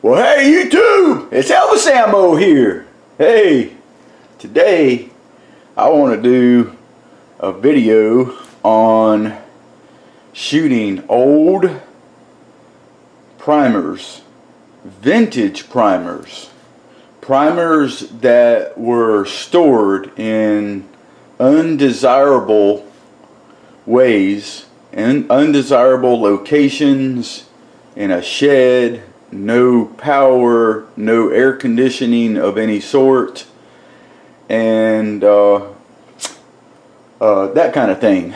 Well, hey YouTube, it's Elvis Ammo here. Hey, today I want to do a video on shooting old primers, vintage primers, primers that were stored in undesirable ways and undesirable locations, in a shed, no power, no air conditioning of any sort, and that kind of thing.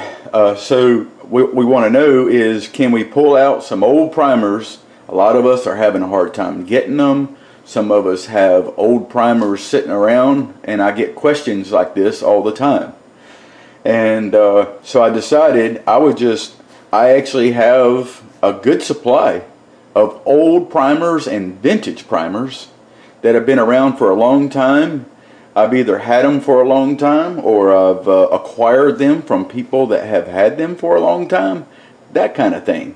So what we want to know is, can we pull out some old primers? A lot of us are having a hard time getting them. Some of us have old primers sitting around, and I get questions like this all the time. And so I decided I actually have a good supply of old primers and vintage primers that have been around for a long time. I've either had them for a long time, or I've acquired them from people that have had them for a long time, that kind of thing.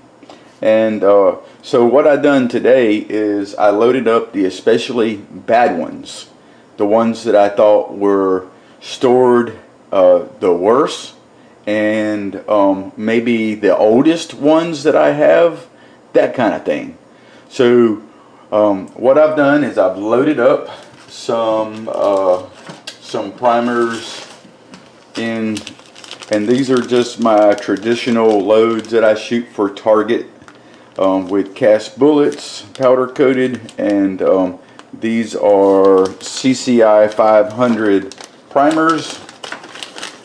And so what I've done today is I loaded up the especially bad ones, the ones that I thought were stored the worst, and maybe the oldest ones that I have, that kind of thing. So what I've done is I've loaded up some primers in, and these are just my traditional loads that I shoot for target with cast bullets, powder coated, and these are CCI 500 primers.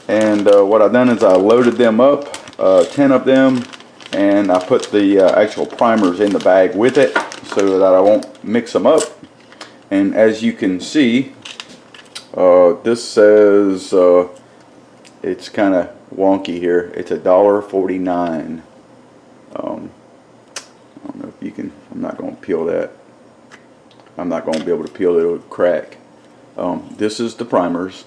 And what I've done is I loaded them up, 10 of them, and I put the actual primers in the bag with it so that I won't mix them up. And as you can see, this says, it's kind of wonky here, it's $1.49. I don't know if you can, I'm not going to peel that. I'm not going to be able to peel it, it'll crack. This is the primers.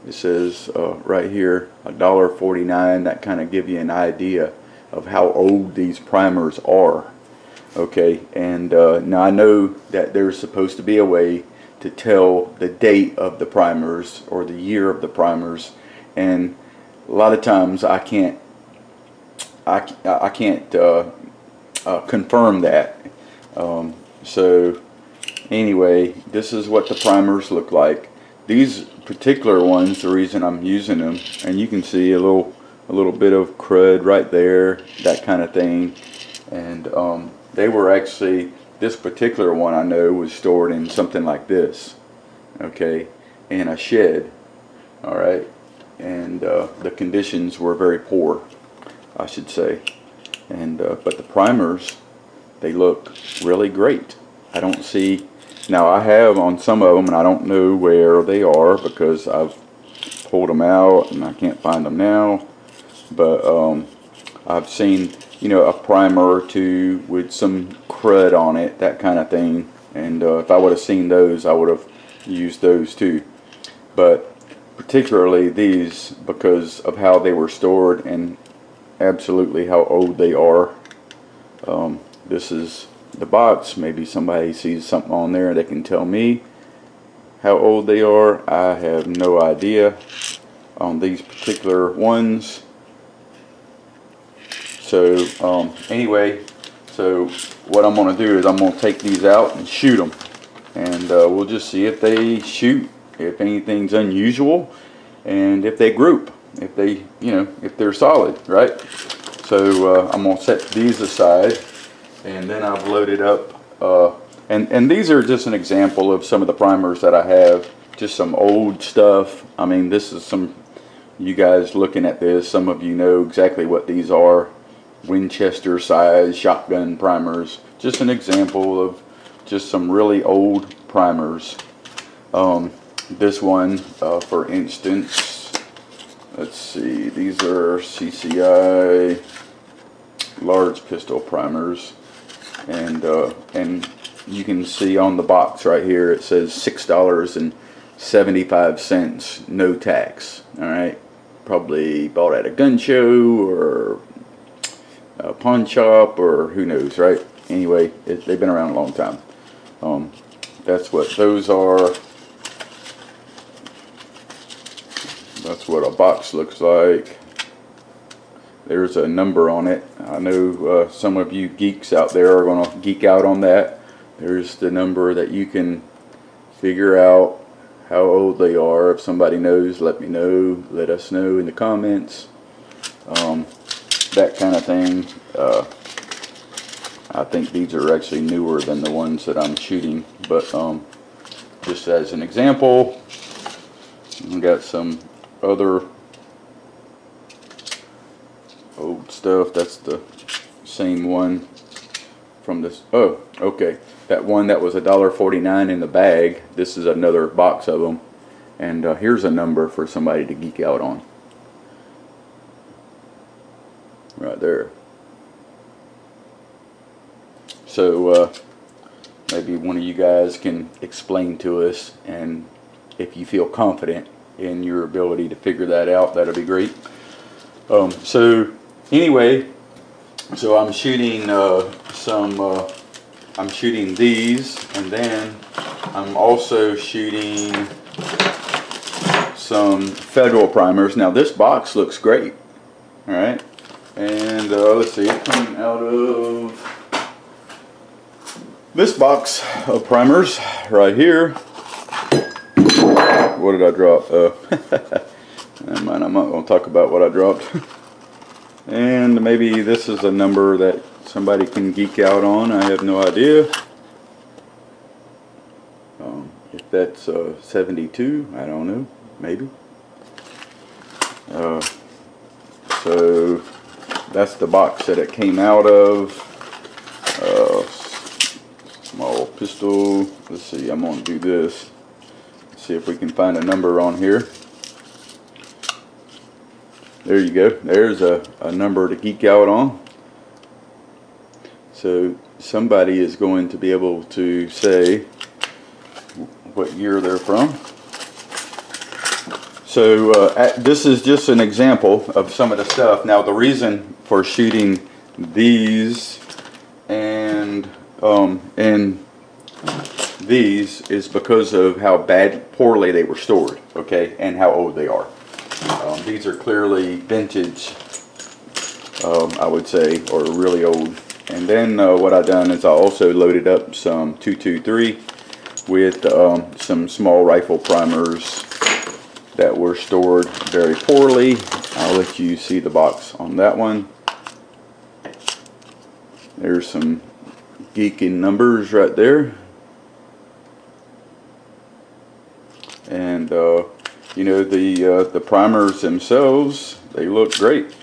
It says right here $1.49. That kind of give you an idea of how old these primers are. Okay, and now I know that there's supposed to be a way to tell the date of the primers or the year of the primers, and a lot of times I can't confirm that. So anyway, this is what the primers look like. These particular ones, the reason I'm using them, and you can see a little bit of crud right there, that kind of thing. And they were actually, this particular one I know was stored in something like this, okay, in a shed. All right, and the conditions were very poor, I should say. And but the primers, they look really great. I don't see, now I have on some of them, and I don't know where they are because I've pulled them out and I can't find them now. But I've seen, you know, a primer or two with some crud on it, that kind of thing. And if I would have seen those, I would have used those too. But particularly these, because of how they were stored and absolutely how old they are. This is the box. Maybe somebody sees something on there that can tell me how old they are. I have no idea on these particular ones. So anyway, so what I'm going to do is I'm going to take these out and shoot them, and we'll just see if they shoot, if anything's unusual, and if they group, if they, you know, if they're solid, right? So I'm going to set these aside, and then I've loaded up, and these are just an example of some of the primers that I have, just some old stuff. I mean, this is some, you guys looking at this, some of you know exactly what these are. Winchester size shotgun primers, just an example of just some really old primers. This one, for instance, let's see, these are CCI large pistol primers, and you can see on the box right here it says $6.75, no tax. All right, probably bought at a gun show or a pawn shop, or who knows, right? Anyway, they've been around a long time. That's what those are. That's what a box looks like. There's a number on it. I know some of you geeks out there are going to geek out on that. There's the number that you can figure out how old they are. If somebody knows, let me know. Let us know in the comments. That kind of thing. I think these are actually newer than the ones that I'm shooting. But just as an example, we got some other old stuff. That's the same one from this. Oh, okay. That one that was $1.49 in the bag. This is another box of them. And here's a number for somebody to geek out on. Right there. So maybe one of you guys can explain to us, and if you feel confident in your ability to figure that out, that'll be great. So anyway, so I'm shooting I'm shooting these, and then I'm also shooting some Federal primers. Now this box looks great. All right, and let's see, it's coming out of this box of primers right here. What did I drop? Never mind, I'm not going to talk about what I dropped. And maybe this is a number that somebody can geek out on. I have no idea. If that's 72, I don't know. Maybe. So that's the box that it came out of. Small pistol. Let's see, I'm going to do this. See if we can find a number on here. There you go. There's a number to geek out on. So somebody is going to be able to say what year they're from. So this is just an example of some of the stuff. Now the reason for shooting these and these is because of how poorly they were stored, okay, and how old they are. These are clearly vintage, I would say, or really old. And then what I done is I also loaded up some 223 with some small rifle primers that were stored very poorly. I'll let you see the box on that one. There's some geeking numbers right there. And you know, the primers themselves, they look great.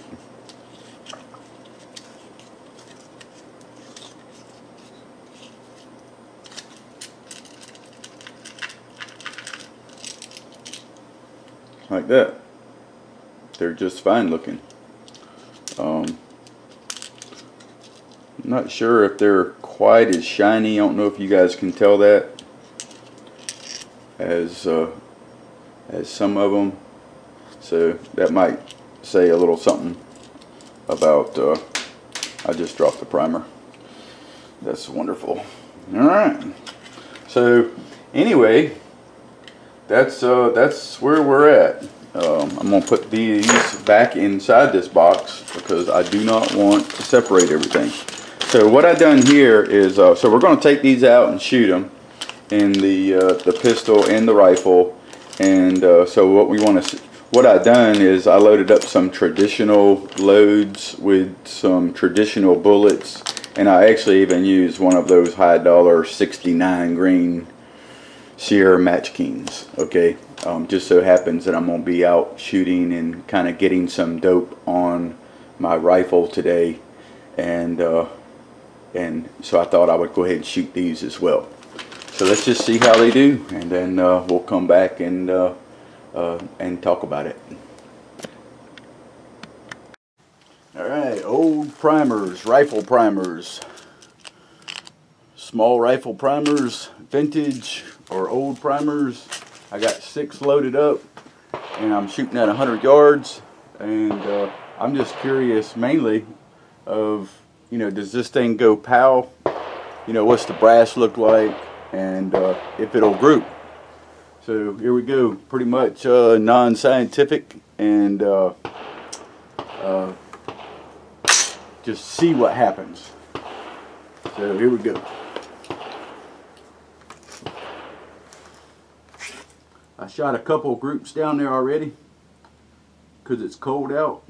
Like that. They're just fine looking. I'm not sure if they're quite as shiny. I don't know if you guys can tell that as some of them. So that might say a little something about I just dropped the primer. That's wonderful. Alright, so anyway, that's where we're at. I'm going to put these back inside this box because I do not want to separate everything. So what I've done here is, so we're going to take these out and shoot them in the pistol and the rifle. And so what I've done is I loaded up some traditional loads with some traditional bullets, and I actually even used one of those high dollar 69 grain Sierra Match Kings. Okay, just so happens that I'm gonna be out shooting and kind of getting some dope on my rifle today, and so I thought I would go ahead and shoot these as well. So let's just see how they do, and then we'll come back and talk about it. Alright, old primers, rifle primers. Small rifle primers, vintage or old primers. I got 6 loaded up, and I'm shooting at 100 yards, and I'm just curious mainly of, you know, does this thing go pow? You know, what's the brass look like? and if it'll group. So here we go, pretty much non-scientific, and just see what happens. So here we go. I shot a couple groups down there already because it's cold out.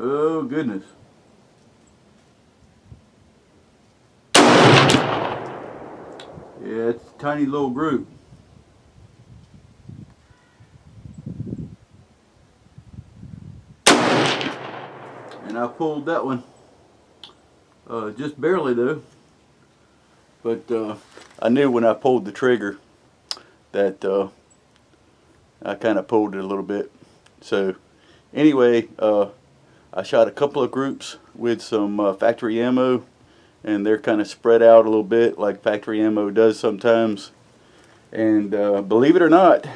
Oh goodness. Yeah, it's a tiny little group. And I pulled that one. Just barely though. But I knew when I pulled the trigger that I kind of pulled it a little bit. So anyway, I shot a couple of groups with some factory ammo, and they're kind of spread out a little bit like factory ammo does sometimes. And believe it or not,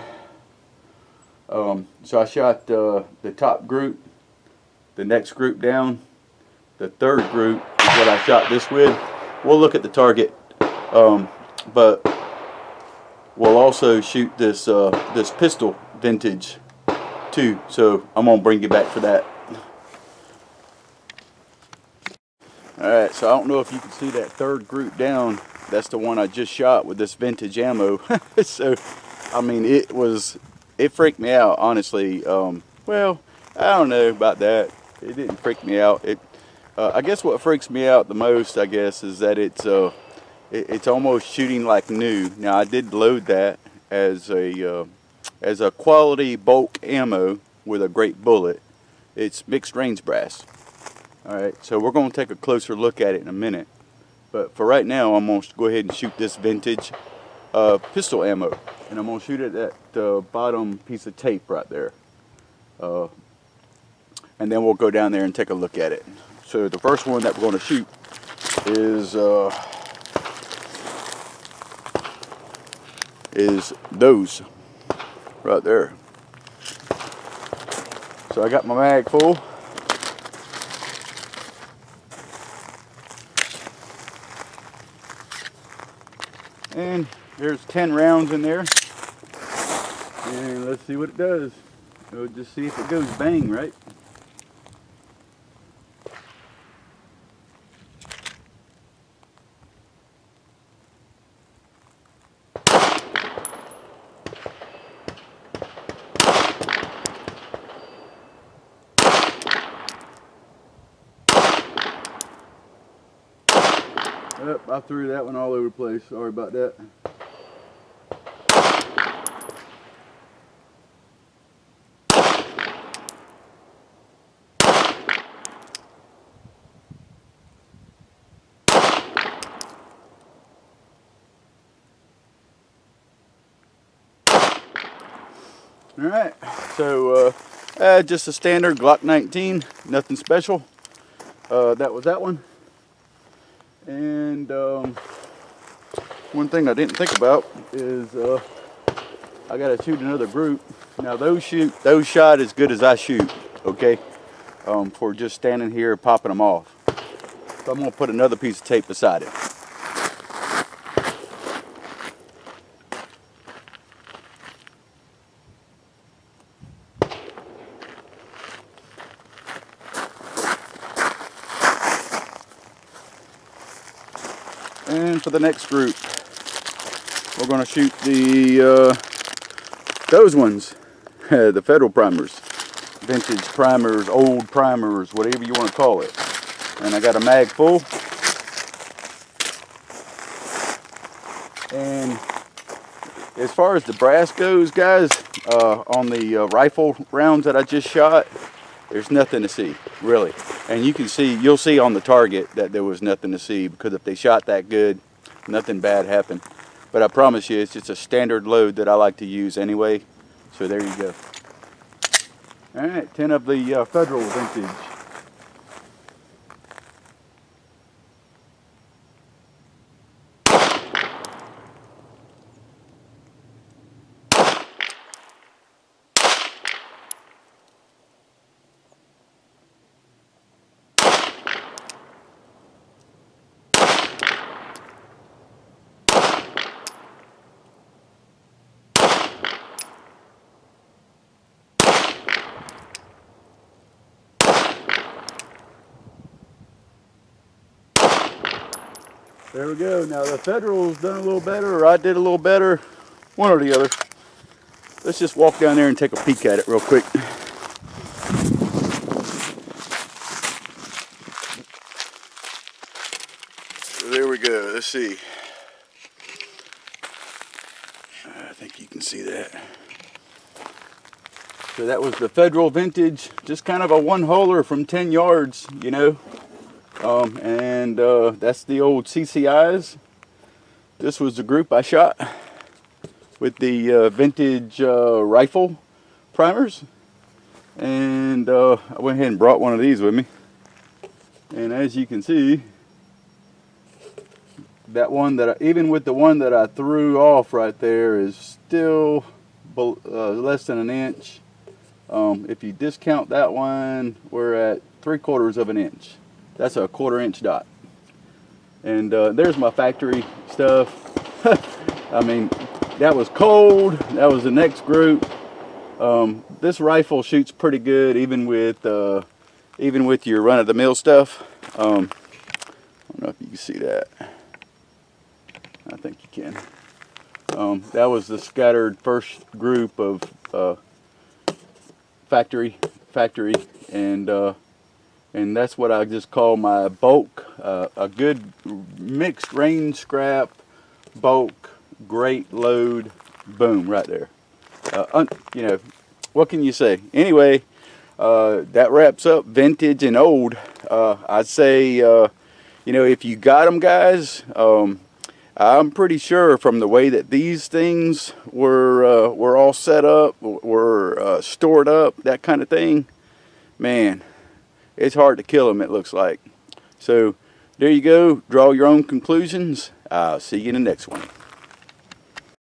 so I shot the top group, the next group down, the third group is what I shot this with. We'll look at the target, but we'll also shoot this this pistol vintage too, so I'm gonna bring you back for that. Alright, so I don't know if you can see that third group down. That's the one I just shot with this vintage ammo. So, I mean, it freaked me out, honestly. Well, I don't know about that. It didn't freak me out. I guess what freaks me out the most, I guess, is that it's almost shooting like new. Now, I did load that as a quality bulk ammo with a great bullet. It's mixed range brass. Alright, so we're going to take a closer look at it in a minute. But for right now, I'm going to go ahead and shoot this vintage pistol ammo. And I'm going to shoot it at the bottom piece of tape right there. And then we'll go down there and take a look at it. So the first one that we're going to shoot is those right there. So I got my mag full. And there's 10 rounds in there. And let's see what it does. We'll just see if it goes bang, right? Yep, I threw that one all over the place. Sorry about that. Alright, so just a standard Glock 19, nothing special. That was that one. And one thing I didn't think about is I gotta shoot another group. Now those shot as good as I shoot, okay? For just standing here popping them off. So I'm gonna put another piece of tape beside it. And for the next group, we're going to shoot those ones, the Federal primers, vintage primers, old primers, whatever you want to call it. And I got a mag full. And as far as the brass goes, guys, on the rifle rounds that I just shot, there's nothing to see, really. And you can see, you'll see on the target that there was nothing to see, because if they shot that good, nothing bad happened. But I promise you, it's just a standard load that I like to use anyway. So there you go. All right, 10 of the Federal vintage. There we go. Now the Federal's done a little better, or I did a little better, one or the other. Let's just walk down there and take a peek at it real quick. So there we go. Let's see. I think you can see that. So that was the Federal vintage, just kind of a one-holer from 10 yards, you know. That's the old CCIs. This was the group I shot with the vintage rifle primers. And I went ahead and brought one of these with me. And as you can see, that one that even with the one that I threw off right there is still less than an inch. If you discount that one, we're at 3/4 of an inch. That's a 1/4 inch dot. And there's my factory stuff. I mean, that was cold. That was the next group. This rifle shoots pretty good, even with your run-of-the-mill stuff. I don't know if you can see that. I think you can. That was the scattered first group of factory, and that's what I just call my bulk, a good mixed range scrap, bulk, great load, boom, right there. You know, what can you say? Anyway, that wraps up vintage and old. I'd say, you know, if you got them, guys, I'm pretty sure from the way that these things were all set up, were stored up, that kind of thing, man, it's hard to kill them, it looks like. So there you go. Draw your own conclusions. I'll see you in the next one.